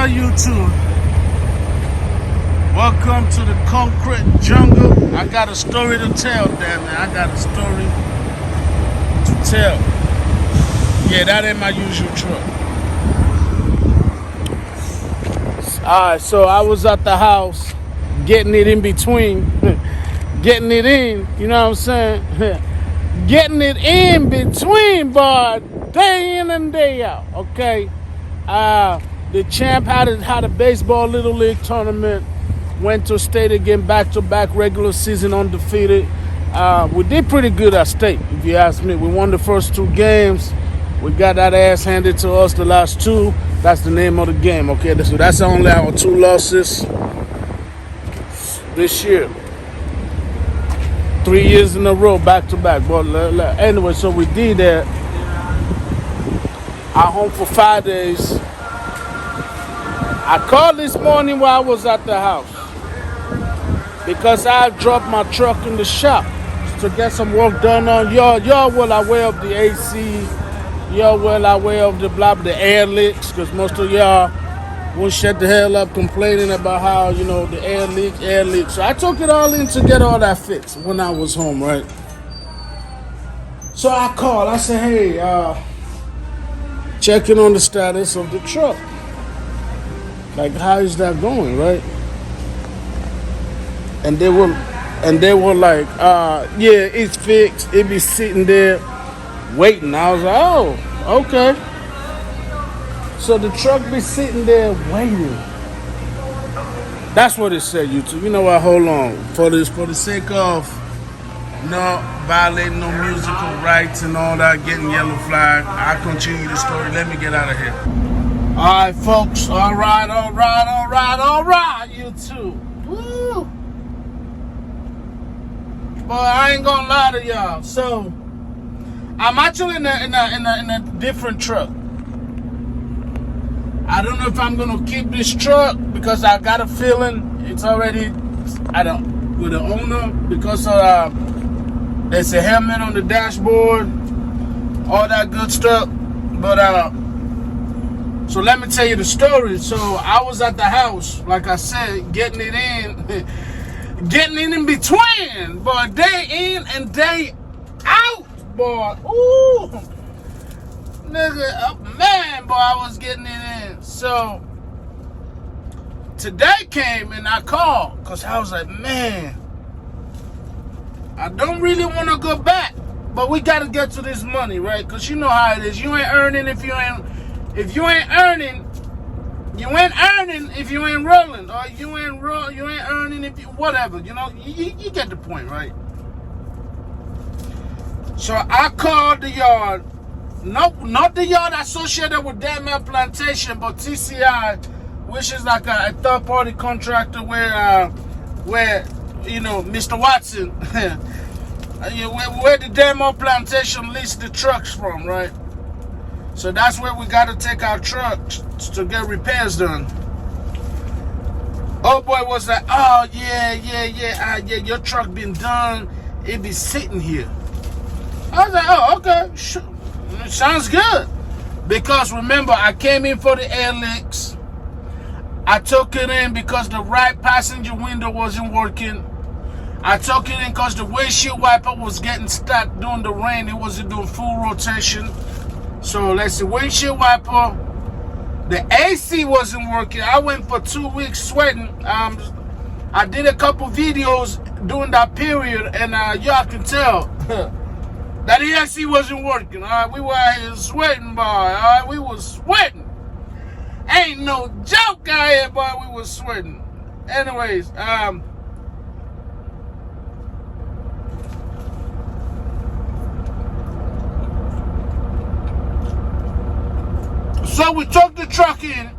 up, YouTube? Welcome to the concrete jungle. I got a story to tell, damn man. I got a story to tell. Yeah, that ain't my usual truck. Alright, so I was at the house getting it in between. Getting it in, you know what I'm saying? Getting it in between, but day in and day out, okay? The champ had a baseball little league tournament, went to state again, back-to-back regular season undefeated. We did pretty good at state, if you ask me. We won the first 2 games. We got that ass handed to us the last 2. That's the name of the game, okay? So that's only our 2 losses this year. 3 years in a row, back-to-back. But anyway, so we did that. I'm home for 5 days. I called this morning while I was at the house because I dropped my truck in the shop to get some work done on. Y'all well aware of the AC. Y'all well aware of the air leaks, because most of y'all won't shut the hell up complaining about how, the air leaks. So I took it all in to get all that fixed when I was home, right? So I called. I said, hey, checking on the status of the truck. Like, how is that going, right? And they were like, yeah, it's fixed. It be sitting there waiting. I was like, oh, okay. So the truck be sitting there waiting. That's what it said, YouTube. You know what? Hold on. For the sake of not violating no musical rights and all that, getting yellow flag, I continue the story. Let me get out of here. All right, folks. All right, YouTube. Woo! But I ain't gonna lie to y'all. So I'm actually in a different truck. I don't know if I'm gonna keep this truck because I got a feeling it's already with the owner, because there's a helmet on the dashboard, all that good stuff. But so let me tell you the story. So I was at the house, like I said, getting it in between, boy, day in and day out, boy. Ooh, nigga, man, boy, I was getting it in. So today came and I called, because I was like, man, I don't really want to go back, but we got to get to this money, right? Because you know how it is. You ain't earning if you ain't earning. You ain't earning if you ain't rolling, or you ain't earning if you whatever. You get the point, right? So I called the yard, not the yard associated with Damn Plantation, but TCI, which is like a third-party contractor where Mr. Watson, where the Damn Plantation leases the trucks from, right? So that's where we got to take our trucks to get repairs done. Oh boy was like, oh yeah, your truck been done. It be sitting here. I was like, oh, okay, sounds good. Because remember, I came in for the air leaks. I took it in because the right passenger window wasn't working. I took it in because the windshield wiper was getting stuck during the rain. It wasn't doing full rotation. So let's see, windshield wiper, the AC wasn't working. I went for 2 weeks sweating. I did a couple videos during that period, and y'all can tell that the AC wasn't working. All right, we were out here sweating, boy. All right, we was sweating. Ain't no joke out here, boy. We was sweating. Anyways, so we took the truck in.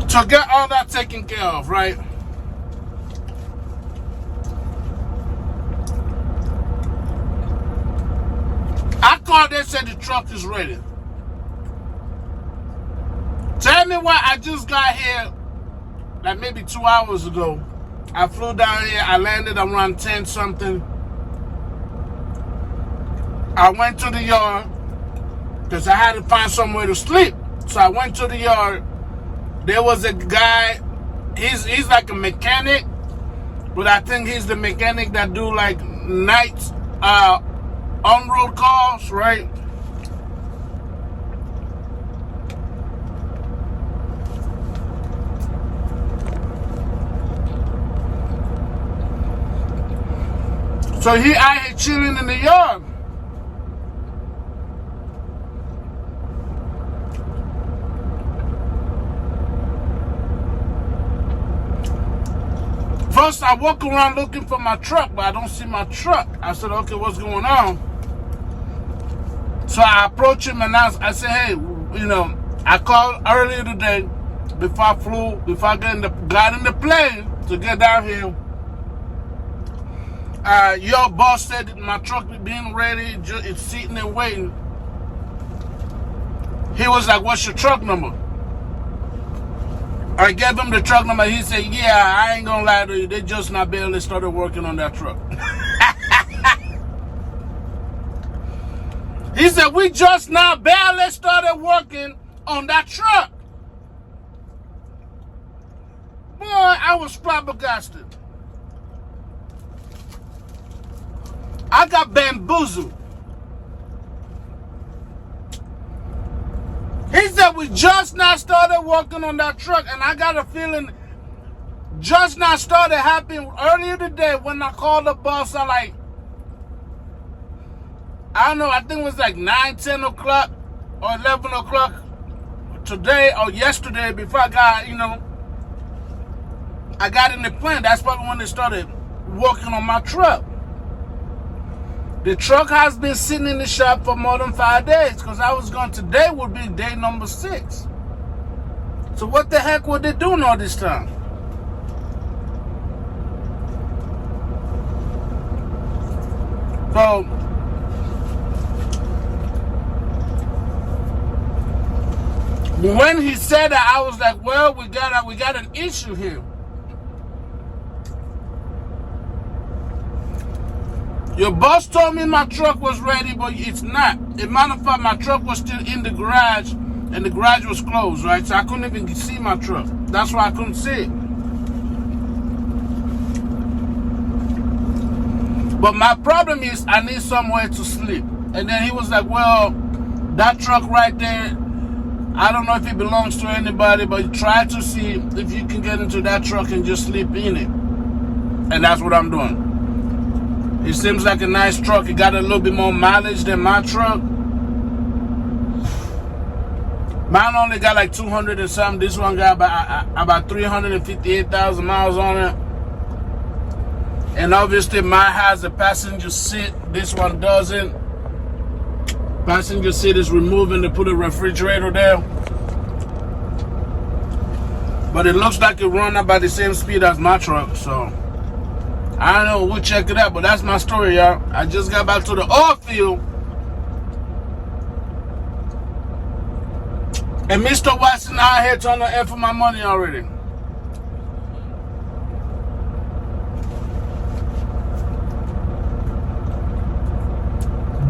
To get all that taken care of, right? I called, they said the truck is ready. Tell me why I just got here like maybe 2 hours ago. I flew down here. I landed around 10 something. I went to the yard because I had to find somewhere to sleep. So I went to the yard. There was a guy. He's like a mechanic, but I think he's the mechanic that do like nights on-road calls, right? So he out here chilling in the yard. First, I walk around looking for my truck, but I don't see my truck. I said, okay, what's going on? So I approach him and I said, hey, you know, I called earlier today before I got in the plane to get down here. Your boss said that my truck is being ready, it's sitting and waiting. He was like, what's your truck number? I gave him the truck number. He said, yeah, I ain't gonna lie to you. They just not barely started working on that truck. He said, we just now barely started working on that truck. Boy, I was flabbergasted. I got bamboozled. He said we just now started working on that truck, and I got a feeling just now started happening earlier today when I called the boss at like, I don't know, I think it was like 9, 10 o'clock or 11 o'clock today or yesterday before I got, you know, I got in the plane. That's probably when they started working on my truck. The truck has been sitting in the shop for more than 5 days because I was going, today would be day number 6. So what the heck were they doing all this time? So when he said that, I was like, well, we got an issue here. Your boss told me my truck was ready, but it's not. As a matter of fact, my truck was still in the garage, and the garage was closed, right? So I couldn't even see my truck. That's why I couldn't see it. But my problem is I need somewhere to sleep. And then he was like, well, that truck right there, I don't know if it belongs to anybody, but try to see if you can get into that truck and just sleep in it. And that's what I'm doing. It seems like a nice truck. It got a little bit more mileage than my truck. Mine only got like 200 and something. This one got about 358,000 miles on it. And obviously mine has a passenger seat. This one doesn't. Passenger seat is removing to put a refrigerator there. But it looks like it runs about the same speed as my truck, so I don't know, we'll check it out, but that's my story, y'all. I just got back to the oil field. And Mr. Watson out here trying to F for my money already.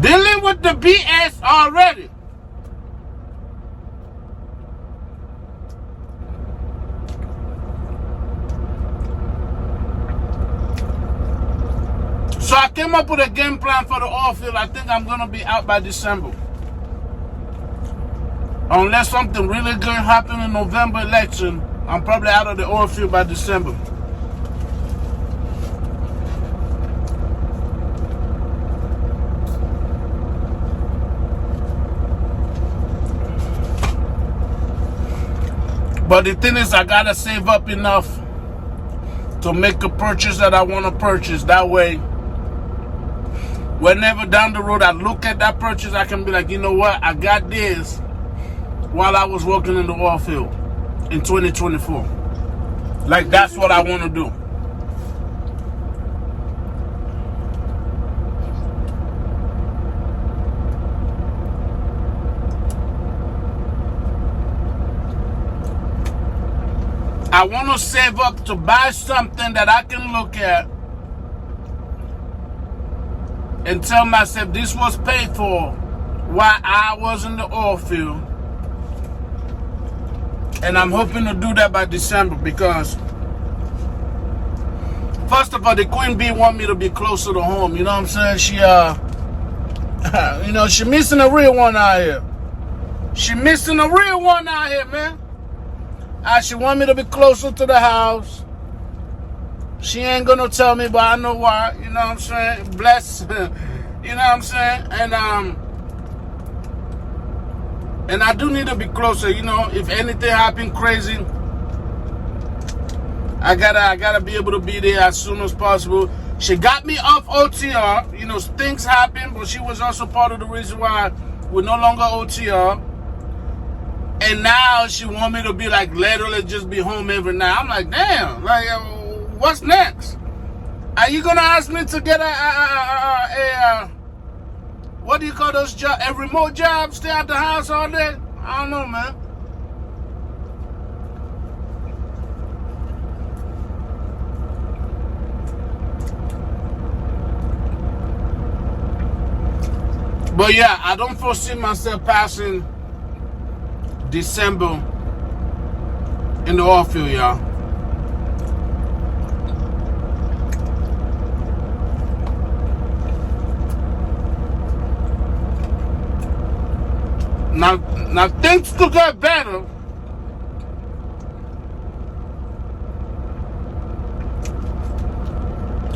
Dealing with the BS already. So I came up with a game plan for the oil field. I think I'm going to be out by December. Unless something really good happens in November election, I'm probably out of the oil field by December. But the thing is, I got to save up enough to make a purchase that I want to purchase. That way, whenever down the road I look at that purchase, I can be like, you know what, I got this while I was working in the oil field in 2024. Like, that's what I want to do. I want to save up to buy something that I can look at and tell myself this was paid for while I was in the oil field. And I'm hoping to do that by December because, first of all, the Queen Bee want me to be closer to home. You know what I'm saying? She, she missing a real one out here. She missing a real one out here, man. She want me to be closer to the house. She ain't gonna tell me, but I know why. You know what I'm saying? Bless. You know what I'm saying? And I do need to be closer. You know, if anything happen crazy, I gotta be able to be there as soon as possible. She got me off OTR. You know, things happen, but she was also part of the reason why we're no longer OTR. And now she want me to be like literally just be home every night. I'm like, damn, like what's next? Are you gonna ask me to get a what do you call those jobs? A remote job, stay at the house all day? I don't know, man. But yeah, I don't foresee myself passing December in the oil field, y'all. Now things could get better.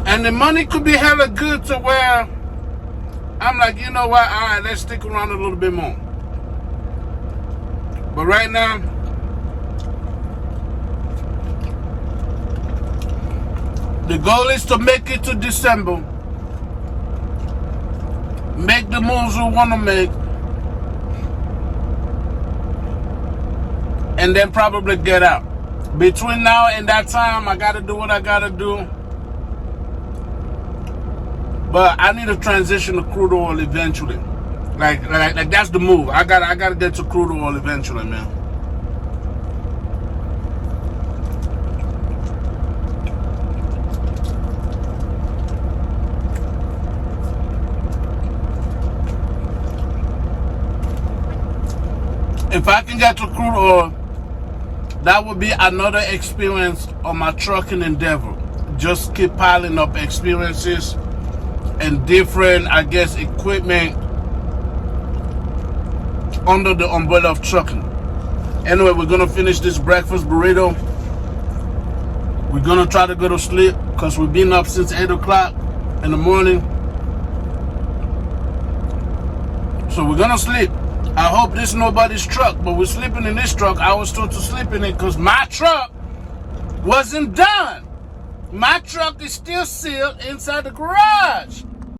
And the money could be hella good to where I'm like, you know what, all right, let's stick around a little bit more. But right now, the goal is to make it to December. Make the moves we want to make. And then probably get out. Between now and that time, I got to do what I got to do. But I need to transition to crude oil eventually. Like that's the move. I gotta get to crude oil eventually, man. If I can get to crude oil, that would be another experience on my trucking endeavor. Just keep piling up experiences and different, I guess, equipment under the umbrella of trucking. Anyway, we're gonna finish this breakfast burrito. We're gonna try to go to sleep because we've been up since 8 o'clock in the morning. So we're gonna sleep. I hope this is nobody's truck, but we're sleeping in this truck. I was told to sleep in it because my truck wasn't done. My truck is still sealed inside the garage.